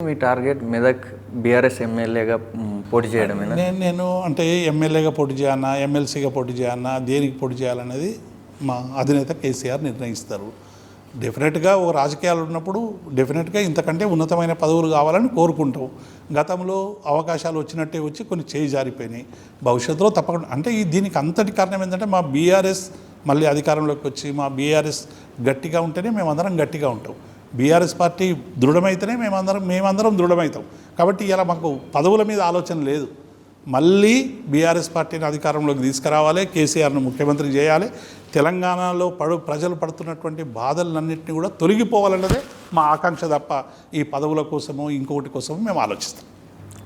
మీ target Medak BRS ఎమ్మెల్యేగా పోటీ చేయడమేనా? నేను అంటే ఎమ్మెల్యేగా పోటీ చేయాలన్నా, ఎమ్మెల్సీగా పోటీ చేయాలన్నా, దేనికి పోటీ చేయాలనేది మా అధినేత కేసీఆర్ నిర్ణయిస్తారు. డెఫినెట్గా ఒక రాజకీయాలు ఉన్నప్పుడు డెఫినెట్గా ఇంతకంటే ఉన్నతమైన పదవులు కావాలని కోరుకుంటాం. గతంలో అవకాశాలు వచ్చినట్టే వచ్చి కొన్ని చేయి జారిపోయినాయి. భవిష్యత్తులో తప్పకుండా అంటే దీనికి అంతటి కారణం ఏంటంటే మా బీఆర్ఎస్ మళ్ళీ అధికారంలోకి వచ్చి మా బీఆర్ఎస్ గట్టిగా ఉంటేనే మేమందరం గట్టిగా ఉంటాం. బీఆర్ఎస్ పార్టీ దృఢమైతేనే మేమందరం దృఢమవుతాం. కాబట్టి ఇలా మాకు పదవుల మీద ఆలోచన లేదు. మళ్ళీ బీఆర్ఎస్ పార్టీని అధికారంలోకి తీసుకురావాలి, కేసీఆర్ను ముఖ్యమంత్రి చేయాలి, తెలంగాణలో ప్రజలు పడుతున్నటువంటి బాధలన్నింటినీ కూడా తొలగిపోవాలన్నదే మా ఆకాంక్ష తప్ప ఈ పదవుల కోసమో ఇంకొకటి కోసమో మేము ఆలోచిస్తాం.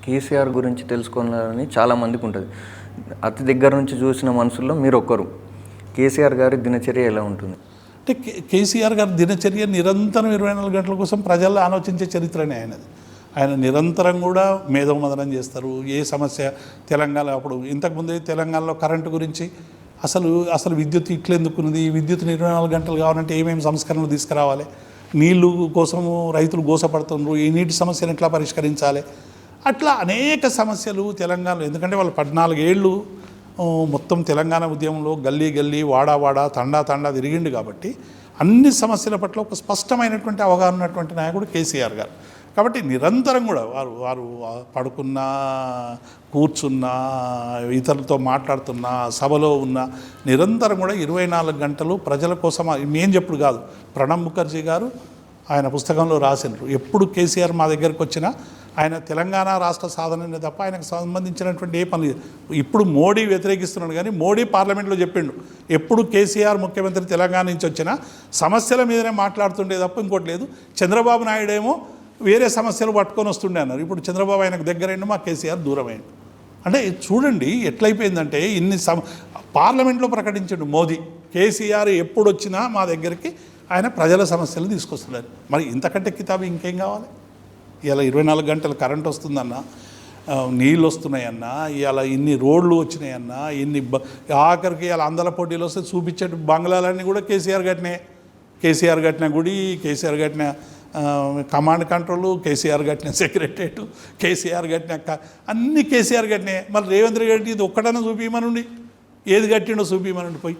కేసీఆర్ గురించి తెలుసుకోవాలని చాలామందికి ఉంటుంది. అతి దగ్గర నుంచి చూసిన మనుషుల్లో మీరు ఒక్కరు. కేసీఆర్ గారి దినచర్య ఎలా ఉంటుంది? అంటే కేసీఆర్ గారి దినచర్య నిరంతరం 24 గంటల కోసం ప్రజల్లో ఆలోచించే చరిత్రనే ఆయనది. ఆయన నిరంతరం కూడా మేధోమదనం చేస్తారు. ఏ సమస్య తెలంగాణ అప్పుడు ఇంతకుముందే తెలంగాణలో కరెంటు గురించి అసలు విద్యుత్ ఇట్లెందుకున్నది, ఈ విద్యుత్ 24 గంటలు కావాలంటే ఏమేమి సంస్కరణలు తీసుకురావాలి, నీళ్లు కోసము రైతులు గోసపడుతున్నారు, ఈ నీటి సమస్యను ఎట్లా పరిష్కరించాలి, అట్లా అనేక సమస్యలు తెలంగాణలో. ఎందుకంటే వాళ్ళు 14 ఏళ్ళు మొత్తం తెలంగాణ ఉద్యమంలో గల్లీ గల్లీ వాడా తండా తిరిగిండు కాబట్టి అన్ని సమస్యల పట్ల ఒక స్పష్టమైనటువంటి అవగాహన ఉన్నటువంటి నాయకుడు కేసీఆర్ గారు. కాబట్టి నిరంతరం కూడా వారు పడుకున్నా, కూర్చున్నా, ఇతరులతో మాట్లాడుతున్నా, సభలో ఉన్న నిరంతరం కూడా 24 గంటలు ప్రజల కోసం. మేం చెప్పుడు కాదు, ప్రణబ్ ముఖర్జీ గారు ఆయన పుస్తకంలో రాసినారు. ఎప్పుడు కేసీఆర్ మా దగ్గరికి వచ్చినా ఆయన తెలంగాణ రాష్ట్ర సాధననే తప్ప ఆయనకు సంబంధించినటువంటి ఏ పని. ఇప్పుడు మోడీ వ్యతిరేకిస్తున్నాడు కానీ మోడీ పార్లమెంట్లో చెప్పిండు, ఎప్పుడు కేసీఆర్ ముఖ్యమంత్రి తెలంగాణ నుంచి వచ్చినా సమస్యల మీదనే మాట్లాడుతుండే తప్ప ఇంకోటి లేదు. చంద్రబాబు నాయుడు ఏమో వేరే సమస్యలు పట్టుకొని వస్తుండే అన్నారు. ఇప్పుడు చంద్రబాబు ఆయనకు దగ్గరైండు, మా కేసీఆర్ దూరమైండు. అంటే చూడండి ఎట్లయిపోయిందంటే పార్లమెంట్లో ప్రకటించాడు మోదీ, కేసీఆర్ ఎప్పుడు వచ్చినా మా దగ్గరికి ఆయన ప్రజల సమస్యలు తీసుకొస్తున్నారు. మరి ఇంతకంటే కితాబు ఇంకేం కావాలి? ఇలా 24 గంటలు కరెంట్ వస్తుందన్నా, నీళ్ళు వస్తున్నాయన్నా, ఇలా ఇన్ని రోడ్లు వచ్చినాయన్నా, ఆఖరికి ఇలా అందల పోటీలు వస్తే చూపించే బంగ్లాలన్నీ కూడా కేసీఆర్ కట్టిన గుడి, కేసీఆర్ కట్టిన కమాండ్ కంట్రోలు, కేసీఆర్ కట్టిన సెక్రటరేట్, కేసీఆర్ కట్టిన అన్ని కేసీఆర్ కట్టినాయి. మళ్ళీ రేవంత్ రెడ్డి ఇది ఒక్కటన్నా చూపించమనండి, ఏది కట్టిండో చూపించమనండి పోయి.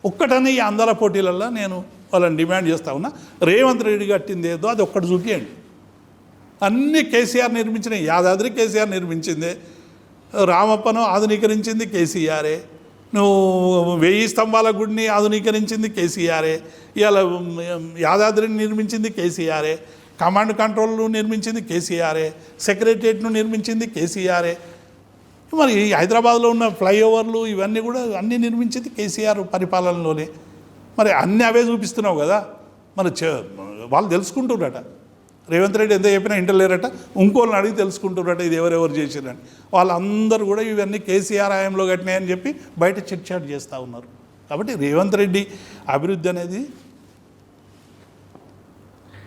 ఒక్కటనే ఈ అందల పోటీలల్లో నేను వాళ్ళని డిమాండ్ చేస్తా ఉన్నా, రేవంత్ రెడ్డి కట్టింది ఏదో అది ఒక్కటి చూపించండి. అన్నీ కేసీఆర్ నిర్మించినాయి. యాదాద్రి కేసీఆర్ నిర్మించిందే, రామప్పను ఆధునీకరించింది కేసీఆరే, నువ్వు 1000 స్తంభాల గుడిని ఆధునీకరించింది కేసీఆరే, ఇవాళ యాదాద్రిని నిర్మించింది కేసీఆరే, కమాండ్ కంట్రోల్ను నిర్మించింది కేసీఆరే, సెక్రటరియట్ను నిర్మించింది కేసీఆరే. మరి హైదరాబాద్లో ఉన్న ఫ్లైఓవర్లు ఇవన్నీ కూడా అన్నీ నిర్మించింది కేసీఆర్ పరిపాలనలోనే. మరి అన్నీ అవే చూపిస్తున్నావు కదా. మరి వాళ్ళు తెలుసుకుంటున్నారట, రేవంత్ రెడ్డి ఎంత చెప్పినా ఇంటలేరట, ఇంకోళ్ళని అడిగి తెలుసుకుంటున్నారట ఇది ఎవరెవరు చేసిరని. వాళ్ళందరూ కూడా ఇవన్నీ కేసీఆర్ హయాంలో కట్టినాయని చెప్పి బయట చిట్ చాట్ చేస్తూ ఉన్నారు. కాబట్టి రేవంత్ రెడ్డి అభివృద్ధి అనేది